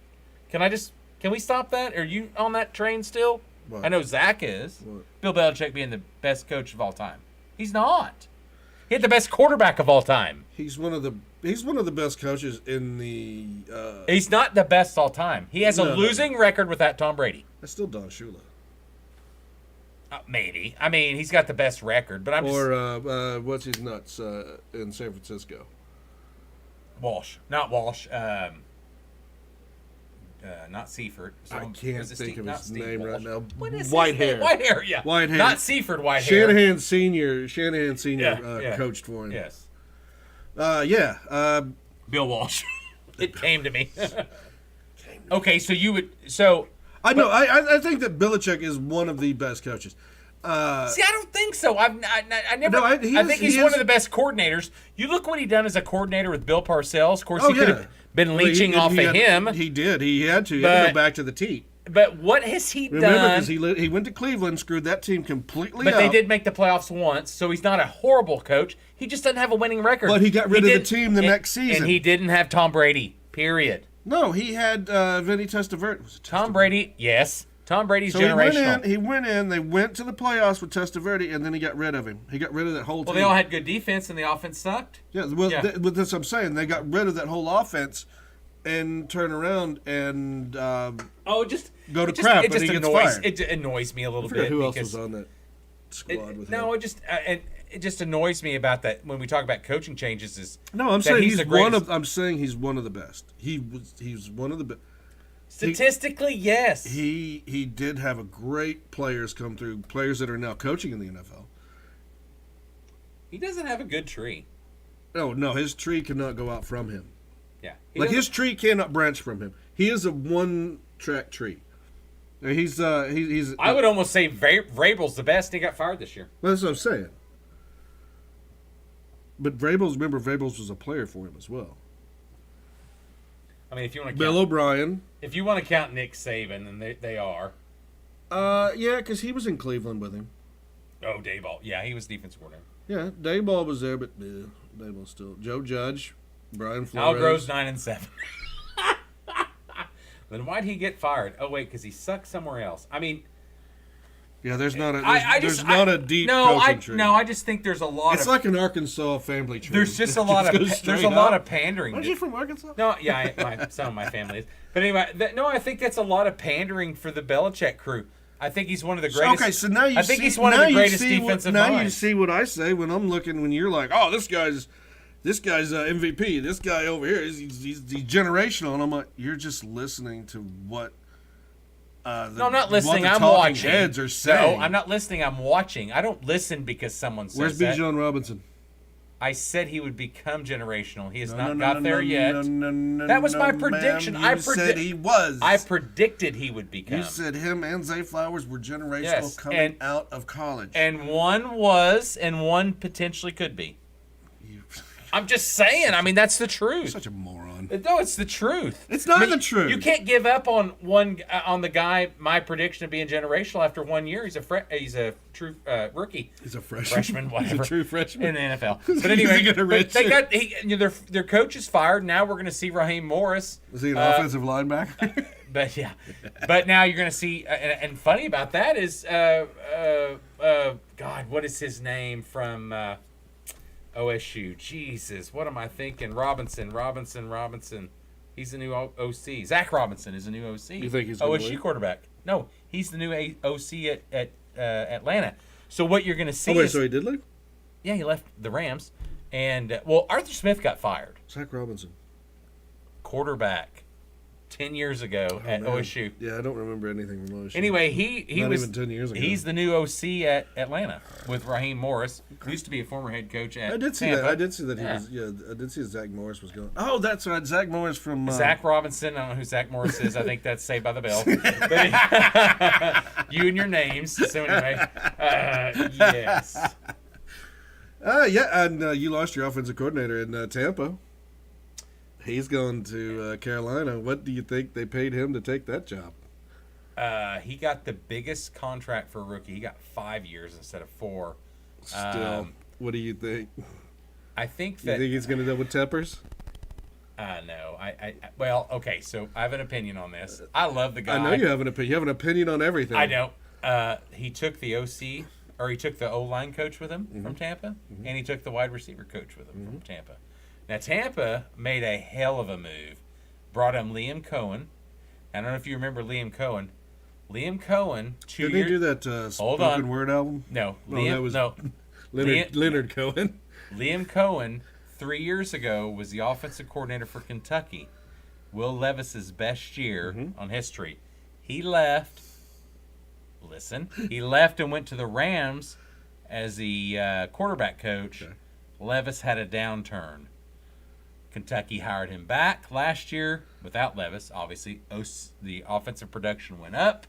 we stop that? Are you on that train still? What? I know Zach is. What? Bill Belichick being the best coach of all time. He's not. He had the best quarterback of all time. He's one of the best coaches in the. He's not the best all time. He has a No. losing record without Tom Brady. That's still Don Shula. Maybe. I mean, he's got the best record, but I'm just What's his nuts in San Francisco? Walsh, not Walsh. Not Seifert. So I can't think of his name right now. What is White his name? hair. White hair, yeah. White hair. Not Seifert, white hair. Shanahan Senior Yeah. coached for him. Yes. Bill Walsh. It came to me. Okay, so you would I know. I think that Belichick is one of the best coaches. See, I don't think so. I never. No, I he is- think he's he one is- of the best coordinators. You look what he done as a coordinator with Bill Parcells. Of course, Oh, he could yeah. have been Well, leeching off of him. He did. He had to. He had to But- go back to the T. But what has he Remember, done? because he went to Cleveland, screwed that team completely But up. they did make the playoffs once, so he's not a horrible coach. He just doesn't have a winning record. But he got rid of the didn't- team the next season. And he didn't have Tom Brady, period. No, he had Vinny Testaverde. Was it Tom Testaverde? Brady, yes. Tom Brady's So generational. he went in. They went to the playoffs with Testaverde, and then he got rid of him. He got rid of that whole team. Well, they all had good defense, and the offense sucked. Yeah, well, Yeah. but that's what I'm saying. They got rid of that whole offense and turn around and Oh, just go to it just, crap, It but just he gets annoys. fired. It annoys me a little I forget bit. who else because was on that squad with him. no, it just annoys me about that when we talk about coaching changes. Is No, I'm that saying he's the one greatest. of. I'm saying he's one of the best. He's one of the best. Statistically, yes. He did have a great players come through, players that are now coaching in the NFL. He doesn't have a good tree. No, his tree cannot go out from him. Yeah, Like his tree cannot branch from him. He is a one-track tree. He's. I would almost say Vrabel's the best. He got fired this year. Well, that's what I'm saying. But Vrabels was a player for him as well. I mean, if you want to Bill count, O'Brien. if you want to count Nick Saban, then they are. Yeah, because he was in Cleveland with him. Oh, Dayball. Yeah, he was defensive coordinator. Yeah, Dayball was there, but Dayball still. Joe Judge, Brian Flores. Al Grove's 9-7. Then why'd he get fired? Oh wait, because he sucked somewhere else. I mean, Yeah, there's not a there's not a deep coaching tree. I just think there's a lot It's of like an Arkansas family tree. there's just a It lot goes of straight there's a lot up. of pandering. Aren't you from Arkansas? No, yeah, some of my family is. But anyway, I think that's a lot of pandering for the Belichick crew. I think he's one of the greatest. Okay, so now you I think see, he's one of now the you greatest see defensive Now you minds. see what I say when I'm looking. When you're like, oh, this guy's MVP. This guy over here he's generational, and I'm like, you're just listening to what. No, I'm not listening. What the I'm talking watching. heads are saying. No, I'm not listening. I'm watching. I don't listen because someone says Where's B. that. John Robinson? I said he would become generational. He has No, not no, no, got no, there no, yet. no, That was my ma'am. prediction. You said he was. I predicted he would become. You said him and Zay Flowers were generational Yes, coming and- out of college. And one was, and one potentially could be. I'm just saying. I mean, that's the You're truth. such a moron. No, it's the truth. It's not the truth. You can't give up on on the guy. My prediction of being generational after 1 year. He's a true rookie. He's a freshman. Freshman, whatever. He's a true freshman. In the NFL. He's But anyway, gonna but they redshirt. got their coach is fired. Now we're going to see Raheem Morris. Was he an offensive linebacker? But yeah, but now you're going to see. And funny about that is, God, what is his name from OSU? Jesus, what am I thinking? Robinson. He's the new OC. Zach Robinson is the new OC. You think he's gonna OSU win? quarterback? No, he's the new OC at Atlanta. So what you're going to see Oh, wait, is, so he did leave? yeah, he left the Rams, and Arthur Smith got fired. Zach Robinson. Quarterback, 10 years ago at Man. OSU. Yeah, I don't remember anything from OSU. Anyway, he Not was even 10 years ago. He's the new OC at Atlanta with Raheem Morris, who used to be a former head coach at I did see Tampa. that. I did see that Yeah. he was. Yeah, I did see that Zach Morris was going. Oh, that's right. Zach Morris from. Zach Robinson. I don't know who Zach Morris is. I think that's Saved by the Bell. But you and your names. So anyway, yes. Yeah, and you lost your offensive coordinator in Tampa. He's going to Carolina. What do you think they paid him to take that job? He got the biggest contract for a rookie. He got 5 years instead of 4. Still, what do you think? I think You that. think he's going to go with Teppers? No. Well, okay. So I have an opinion on this. I love the guy. I know you have an opinion. You have an opinion on everything. I know. He took the OC, or he took the O-line coach with him from Tampa, and he took the wide receiver coach with him from Tampa. Now, Tampa made a hell of a move. Brought him Liam Cohen. I don't know if you remember Liam Cohen. Liam Cohen, Did he do that spoken word album? No. That was Leonard Cohen. Liam Cohen, 3 years ago, was the offensive coordinator for Kentucky. Will Levis's best year on history. He left. Listen, he left and went to the Rams as the quarterback coach. Okay. Levis had a downturn. Kentucky hired him back last year without Levis. Obviously, the offensive production went up,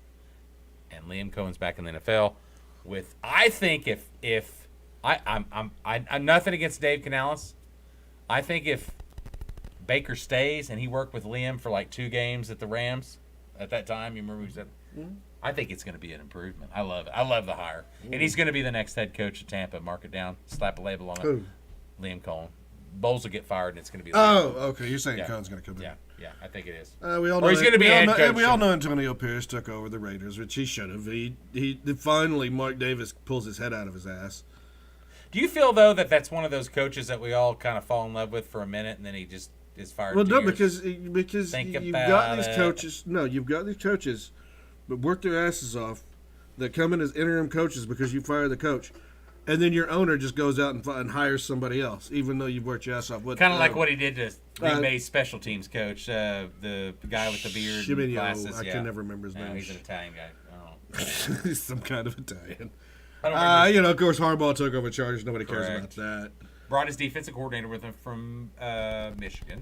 and Liam Cohen's back in the NFL. With I think if I'm nothing against Dave Canales. I think if Baker stays and he worked with Liam for like 2 games at the Rams at that time, you remember he said. I think it's going to be an improvement. I love it. I love the hire. And he's going to be the next head coach of Tampa. Mark it down. Slap a label on it. Who? Liam Cohen. Bowles will get fired, and it's going to be. Okay. You're saying Cohen's going to come in. Yeah, I think it is. We all know he's going to be head coach. We all know Antonio Pierce took over the Raiders, which he should have. He finally Mark Davis pulls his head out of his ass. Do you feel though that that's one of those coaches that we all kind of fall in love with for a minute, and then he just is fired? Well, no, because you've got these coaches. No, you've got these coaches, but work their asses off. That come in as interim coaches because you fire the coach, and then your owner just goes out and hires somebody else, even though you've worked your ass off. Kind of like what he did to Green Bay's special teams coach, the guy with the beard and glasses. I can never remember his name. He's an Italian guy. I don't know. He's some kind of Italian. I don't of course, Harbaugh took over Chargers. Nobody cares about that. Brought his defensive coordinator with him from Michigan.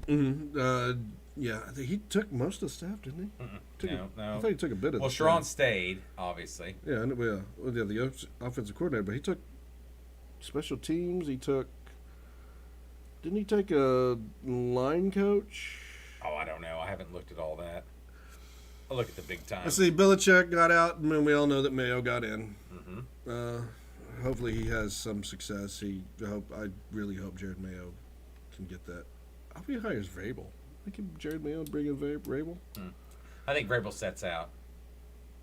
Yeah, I think he took most of the staff, didn't he? No. I thought he took a bit of the staff. Sharon stayed, obviously. Yeah, the offensive coordinator, but he took special teams. Didn't he take a line coach? Oh, I don't know. I haven't looked at all that. I'll look at the big time. Let's see. Belichick got out, and we all know that Mayo got in. Hopefully he has some success. I really hope Jared Mayo can get that. I hope he hires Vrabel. I think Jared Mayo bring in Vrabel. I think Vrabel sets out.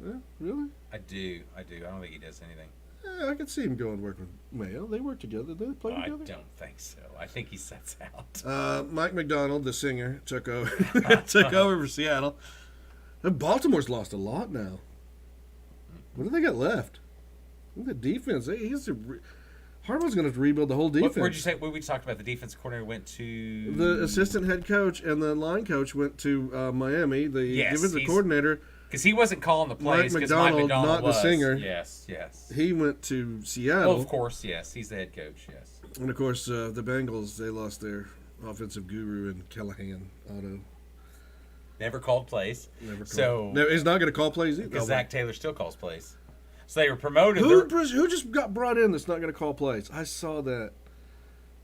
Yeah, really? I do. I don't think he does anything. Yeah, I could see him go and work with Mayo. They work together. They play together. I don't think so. I think he sets out. Mike McDonald, the singer, took over for Seattle. Baltimore's lost a lot now. What do they got left? The defense. Harbaugh's going to have to rebuild the whole defense. Where'd you say? We talked about the defensive coordinator went to the assistant head coach and the line coach went to Miami. The defensive coordinator, because he wasn't calling the plays. Mike McDonald, not was. the singer. Yes. He went to Seattle. Well, of course, yes. He's the head coach. Yes. And of course, the Bengals, they lost their offensive guru in Callahan Otto. Never called plays. No, he's not going to call plays either. Because Zach Taylor still calls plays. So they were promoted. Who just got brought in that's not going to call plays? I saw that.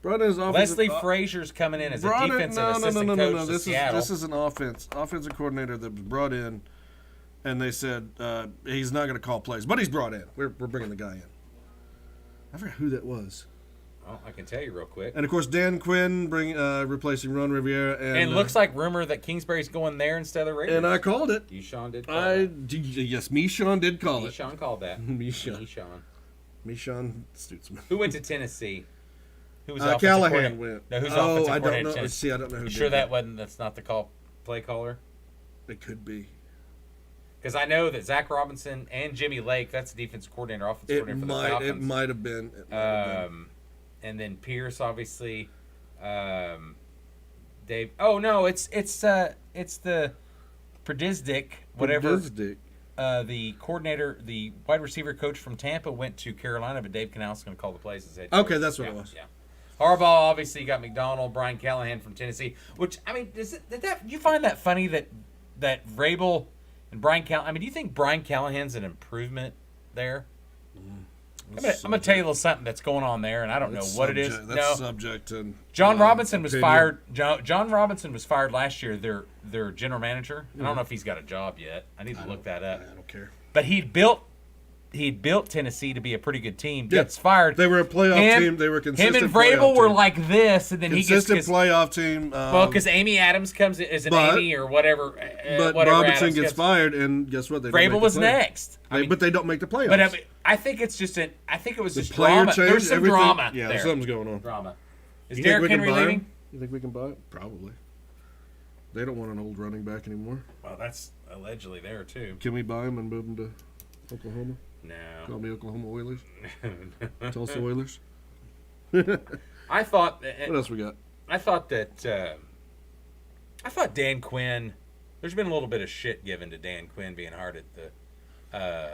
Brought in as offensive. Leslie Frazier's coming in as a defensive assistant coach to Seattle. This is an offensive coordinator that was brought in, and they said he's not going to call plays, but he's brought in. We're bringing the guy in. I forgot who that was. Well, I can tell you real quick. And of course, Dan Quinn replacing Ron Rivera, and looks like rumor that Kingsbury's going there instead of Raiders. And I called it. Sean did call it. Yes, Sean did call it. Sean called that. Sean Stutzman. Who went to Tennessee? Who was Callahan went. No, who's offensive I coordinator? don't know. See, I don't know who. You sure that's not the play caller? It could be. Because I know that Zach Robinson and Jimmy Lake, that's the defensive coordinator, offensive coordinator for the Falcons. It might have been. And then Pierce, obviously. Dave. Oh no, it's the Perdizdik, whatever. Perdizdik. The coordinator, the wide receiver coach from Tampa went to Carolina, but Dave Canales is going to call the plays as head coach. Okay, that's what it was. Yeah. Harbaugh, obviously, got McDonald, Brian Callahan from Tennessee. Which, I mean, did you find that funny that Vrabel and Brian Callahan? I mean, do you think Brian Callahan's an improvement there? I'm gonna tell you a little something that's going on there, and I don't know what it is. That's subject to John Robinson was fired. John Robinson was fired last year. Their general manager. I don't know if he's got a job yet. I need to look that up. I don't care. But he built he'd built Tennessee to be a pretty good team. Gets fired. They were a playoff team. They were consistent. Him and Vrabel were like this, and then consistent he gets playoff team. well, because Amy Adams comes in, is it Amy or whatever? But whatever Robinson Adams gets fired, and guess what? They don't Vrabel make was the playoffs. next. But they don't make the playoffs. But I think it's just I think it was the just player drama. change, There's some everything. drama. Yeah, there. something's going on. Drama. Is You Derrick think we can Henry buy leaving? him? You think we can buy it? Probably. They don't want an old running back anymore. Well, that's allegedly there too. Can we buy him and move him to Oklahoma? No. Call me Oklahoma Oilers. Tulsa Oilers. I thought. What else we got? I thought Dan Quinn. There's been a little bit of shit given to Dan Quinn being hard at the.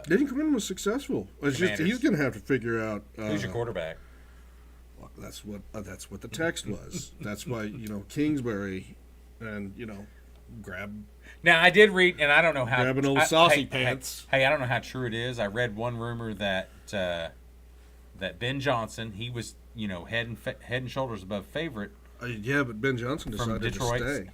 Dan Quinn was successful. It's just he's going to have to figure out who's your quarterback. Well, that's what the text was. That's why Kingsbury, and grab. Now I did read, and I don't know how. Grab an old saucy pants. Hey, I don't know how true it is. I read one rumor that Ben Johnson, he was head and shoulders above favorite. Yeah, but Ben Johnson decided to stay.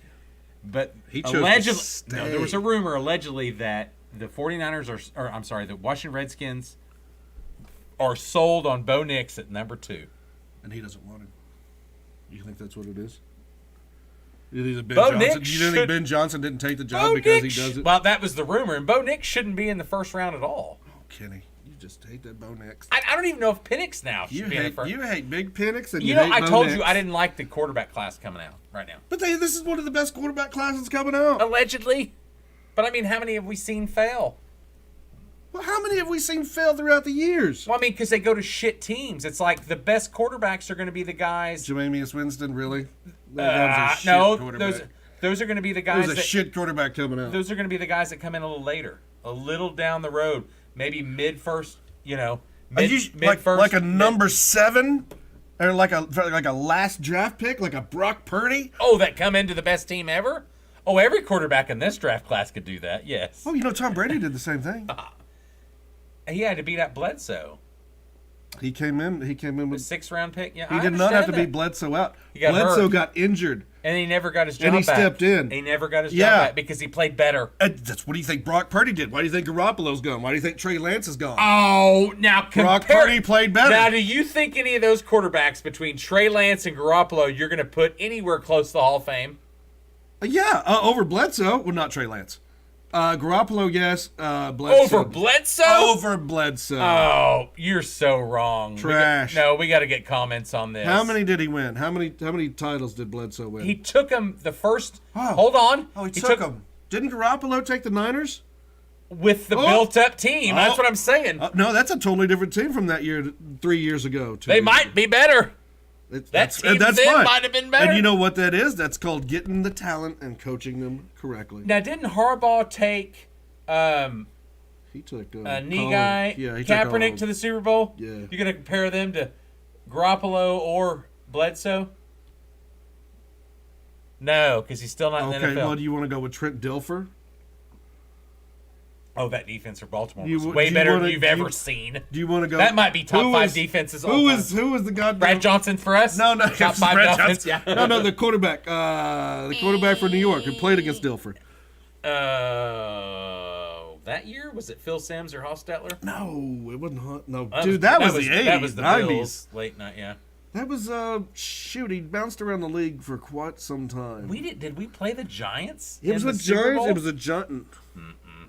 But he chose allegedly, to stay. no, there was a rumor allegedly that the 49ers the Washington Redskins are sold on Bo Nix at number 2. And he doesn't want him. You think that's what it is? You think Ben Johnson didn't take the job because he does it? Well, that was the rumor, and Bo Nix shouldn't be in the first round at all. Oh, Kenny, you just hate that Bo Nix. I don't even know if Penix now should be in the first. You hate Big Penix, and I told you I didn't like the quarterback class coming out right now. But this is one of the best quarterback classes coming out. Allegedly. But, I mean, how many have we seen fail? Well, how many have we seen fail throughout the years? Well, I mean, because they go to shit teams. It's like the best quarterbacks are going to be the guys. Jameis Winston, really? No, those are going to be the guys. There's a shit quarterback coming out. Those are going to be the guys that come in a little later, a little down the road, maybe mid-first. Mid-first, like a number 7, or like a last draft pick, like a Brock Purdy. Oh, that come into the best team ever. Oh, every quarterback in this draft class could do that. Yes. Oh, Tom Brady did the same thing. He had to beat out Bledsoe. He came in with a 6th-round pick. Yeah, he did not have to beat Bledsoe out. Bledsoe got injured, and he never got his job back. And he stepped in. He never got his job back because he played better. That's what do you think Brock Purdy did? Why do you think Garoppolo's gone? Why do you think Trey Lance is gone? Oh, now Brock Purdy played better. Now, do you think any of those quarterbacks between Trey Lance and Garoppolo you're going to put anywhere close to the Hall of Fame? Yeah, over Bledsoe. Well, not Trey Lance. Garoppolo, yes. Bledsoe. Over Bledsoe? Over Bledsoe. Oh, you're so wrong. Trash. We got to get comments on this. How many did he win? How many titles did Bledsoe win? He took him the first. Hold on. Oh, he took him. Didn't Garoppolo take the Niners? With the built-up team. That's what I'm saying. No, that's a totally different team from that year, 3 years ago. They might be better. That's team then fine. Might have been better. And you know what that is? That's called getting the talent and coaching them correctly. Now, didn't Harbaugh take he took knee guy Kaepernick to the Super Bowl? Yeah. You're going to compare them to Garoppolo or Bledsoe? No, because he's still not in the NFL. Okay, well, do you want to go with Trent Dilfer? Oh, that defense for Baltimore was way better than you've ever seen. Do you want to go? That might be top 5 defenses all time. Who was the goddamn... Brad Johnson for us? No. Top 5 defense? Yeah. No, the quarterback. The quarterback for New York who played against Dilfer. That year? Was it Phil Simms or Hostetler? No, it wasn't. No, dude, that was the 80s. That was the 90s. Bills, late night, yeah. That was, he bounced around the league for quite some time. Did we play the Giants? It was the Giants. It was a Giant.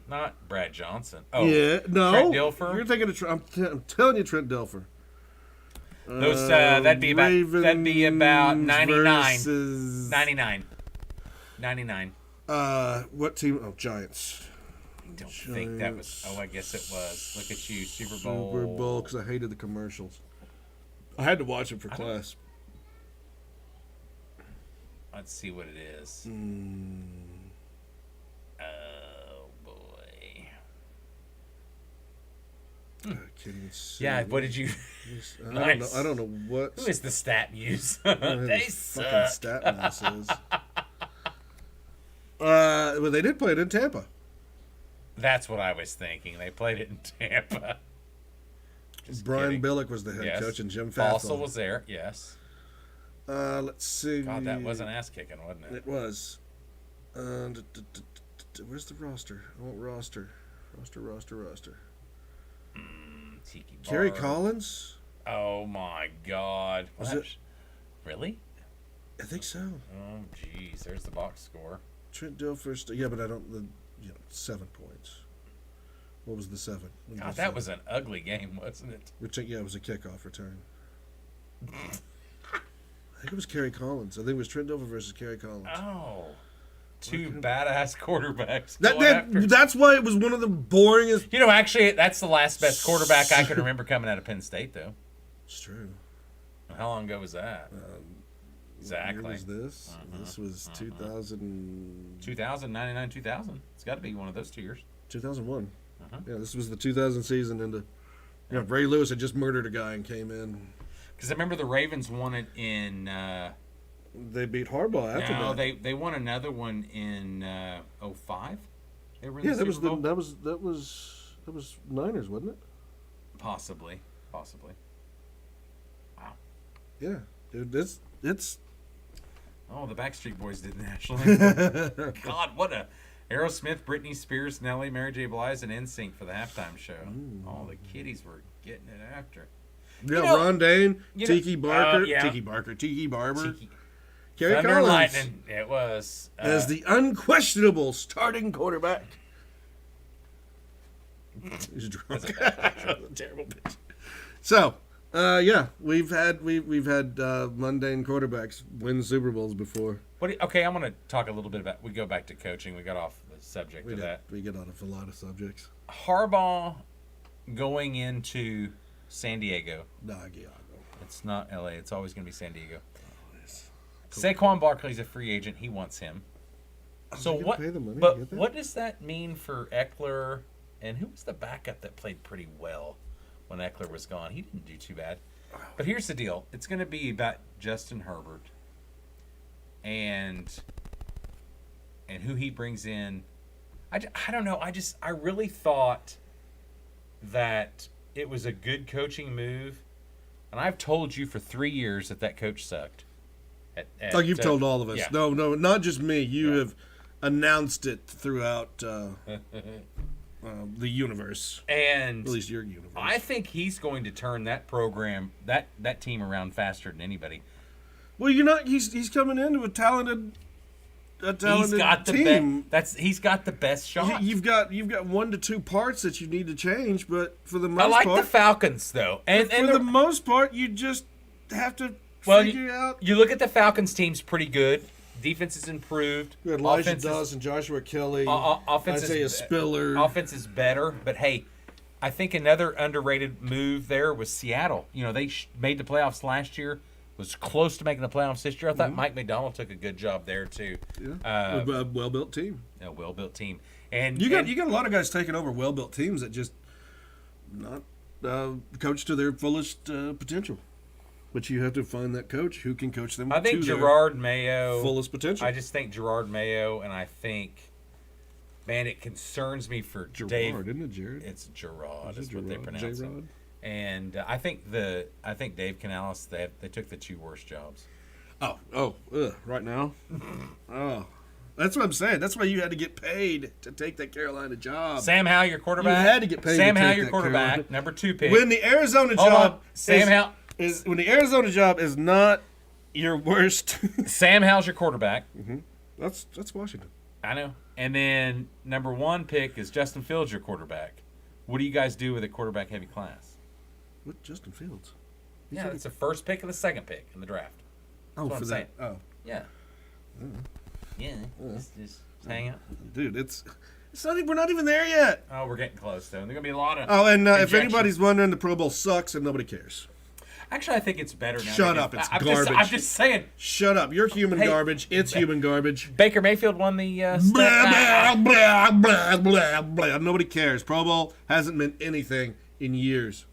Not Brad Johnson. Oh, yeah, no. Trent Dilfer. You're thinking of I'm telling you, Trent Dilfer. Those that'd be about 99. Versus... 99. What team? Oh, Giants. I don't think that was. Oh, I guess it was. Look at you, Super Bowl. Because I hated the commercials. I had to watch it for class. Let's see what it is. Oh boy. Yeah, what did you? I don't know what. Who is the stat muse? They suck. Fucking stat masses. Well, they did play it in Tampa. That's what I was thinking. They played it in Tampa. Brian Billick was the head coach, and Jim Fassel. Fassel was there. Yes. Let's see. God, that was an ass kicking, wasn't it? It was. Where's the roster? I want roster. Roster. Tiki Kerry Bar. Collins? Oh my God! Was it? Really? I think so. Oh jeez, there's the box score. Trent Dilfer. Yeah, but I don't. 7 points. What was the 7? God, that was an ugly game, wasn't it? Yeah, it was a kickoff return. I think it was Kerry Collins. I think it was Trent Dilfer versus Kerry Collins. Oh. Two badass quarterbacks. That's why it was one of the boringest. Actually, that's the last best quarterback I can remember coming out of Penn State, though. It's true. How long ago was that? Exactly. What year was this? This was 2000. 99, 2000. It's got to be one of those 2 years. 2001. Yeah, this was the 2000 season. Into Ray Lewis had just murdered a guy and came in. Because I remember the Ravens won it in. They beat Harbaugh after that. No, they won another one in 05. They were in the that Super Bowl? that was Niners, wasn't it? Possibly. Wow. Yeah, dude, it's. Oh, the Backstreet Boys did national anthem. God, what a Aerosmith, Britney Spears, Nelly, Mary J. Blige, and NSYNC for the halftime show. All the kiddies were getting it after. Yeah, Ron Dane, Tiki Barber, Kerry Thunder Collins. Lightning. It was as the unquestionable starting quarterback. He's drunk. Terrible pitch. So, we've had mundane quarterbacks win Super Bowls before. Okay, I'm going to talk a little bit about. We go back to coaching. We got off the subject of that. We get on a lot of subjects. Harbaugh going into San Diego. It's not L.A. It's always going to be San Diego. Saquon Barkley's a free agent. He wants him. So what? What does that mean for Eckler? And who was the backup that played pretty well when Eckler was gone? He didn't do too bad. But here's the deal: it's going to be about Justin Herbert and who he brings in. I don't know. I really thought that it was a good coaching move, and I've told you for 3 years that coach sucked. You've told all of us. Yeah. No, not just me. You have announced it throughout the universe. And at least your universe. I think he's going to turn that program, that team around faster than anybody. Well, he's coming into a talented team. He's got the best shot. You've got 1 to 2 parts that you need to change, but for the most part, I like the Falcons though. And for the most part, you just have to figure out. You look at the Falcons team's pretty good. Defense is improved. We had Elijah Dawson, Joshua Kelly, Isaiah Spiller. Offense is better, but hey, I think another underrated move there was Seattle. They made the playoffs last year. Was close to making the playoffs this year. I thought Mike McDonald took a good job there too. Yeah, a well-built team. A well-built team, and you got a lot of guys taking over well-built teams that just not coach to their fullest potential. But you have to find that coach who can coach them. I think Gerard Mayo fullest potential. I just think Gerard Mayo, and I think, man, it concerns me for Gerard, Dave. Isn't it Gerard? It's Gerard. That's Gerard? What they pronounce it. J-Rod? And I think Dave Canales, they took the 2 worst jobs. Right now. That's what I'm saying. That's why you had to get paid to take that Carolina job. Sam Howell, your quarterback. You had to get paid. Sam to Howell, take your that quarterback, Carolina. number 2 pick. When the Arizona job, when the Arizona job is not your worst. Sam Howell's your quarterback. Mm-hmm. That's Washington. I know. And then number 1 pick is Justin Fields, your quarterback. What do you guys do with a quarterback heavy class? What, Justin Fields? Yeah, it's the first pick and the second pick in the draft. That's what I'm saying. Oh. Yeah. Yeah. Just hang out. Dude, we're not even there yet. Oh, we're getting close, though. There's going to be a lot of if anybody's wondering, the Pro Bowl sucks and nobody cares. Actually, I think it's better now. Shut up. It's garbage. I'm just saying. Shut up. You're human garbage. It's human garbage. Baker Mayfield won the blah, blah, blah, blah, blah. Nobody cares. Pro Bowl hasn't meant anything in years.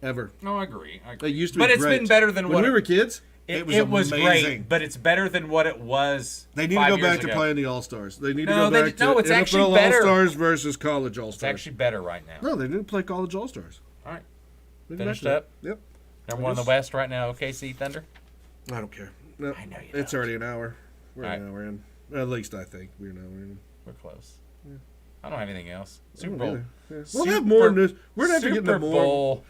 Ever. No, I agree. It used to be great. But it's been better than when we were kids. It was amazing. Great, but it's better than what it was. They need to go back to playing the All-Stars. They need to go back to it's NFL All-Stars versus college All-Stars. It's actually better right now. No, they didn't play college All-Stars. All right. Finished up? Yep. Number 1 in the West right now, OKC Thunder? I don't care. No, I know you don't. It's already an hour. We're an hour in. At least I think we're an hour in. We're close. Yeah. I don't have anything else. Super don't Bowl. either. Yeah. We'll have more news. We're going to have to get into more. Bowl.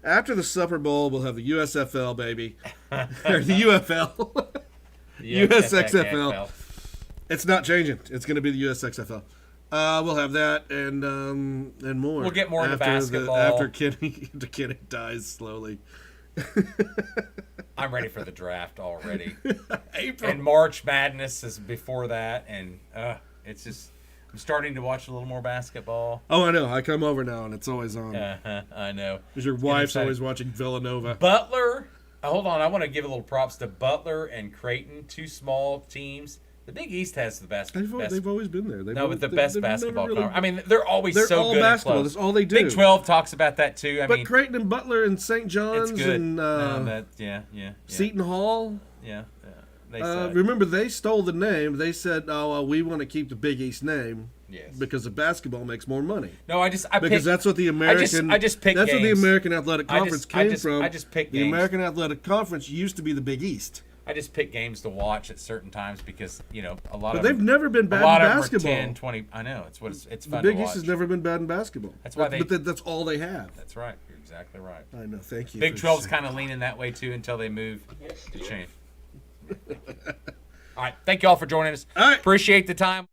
After the Super Bowl, we'll have the USFL, baby. Or the UFL. USXFL. It's not changing. It's going to be the USXFL. We'll have that and more. We'll get more into basketball. After Kenny dies slowly. I'm ready for the draft already. April. And March Madness is before that, and it's just I'm starting to watch a little more basketball. Oh, I know. I come over now, and it's always on. I know. Because your wife's always watching Villanova. Butler. Hold on. I want to give a little props to Butler and Creighton, two small teams. The Big East has the best. They've always been there. But the best basketball. Really, I mean, they're always so all good. Basketball. And close. That's all they do. Big 12 talks about that too. I mean, Creighton and Butler and St. John's it's good. and Seton Hall. Yeah. Remember, they stole the name. They said, "Oh, well, we want to keep the Big East name." Yes. Because the basketball makes more money. No, that's what the American. I just pick That's games. what the American Athletic Conference came from. I just pick the games. American Athletic Conference used to be the Big East. I just pick games to watch at certain times because a lot But of they've never been bad in basketball. 10, 20. I know it's fun. The to Big watch. East has never been bad in basketball. That's why that's all they have. That's right. You're exactly right. I know. Thank you. Big 12's kind of leaning that way too until they move to change. All right. Thank you all for joining us. All right. Appreciate the time.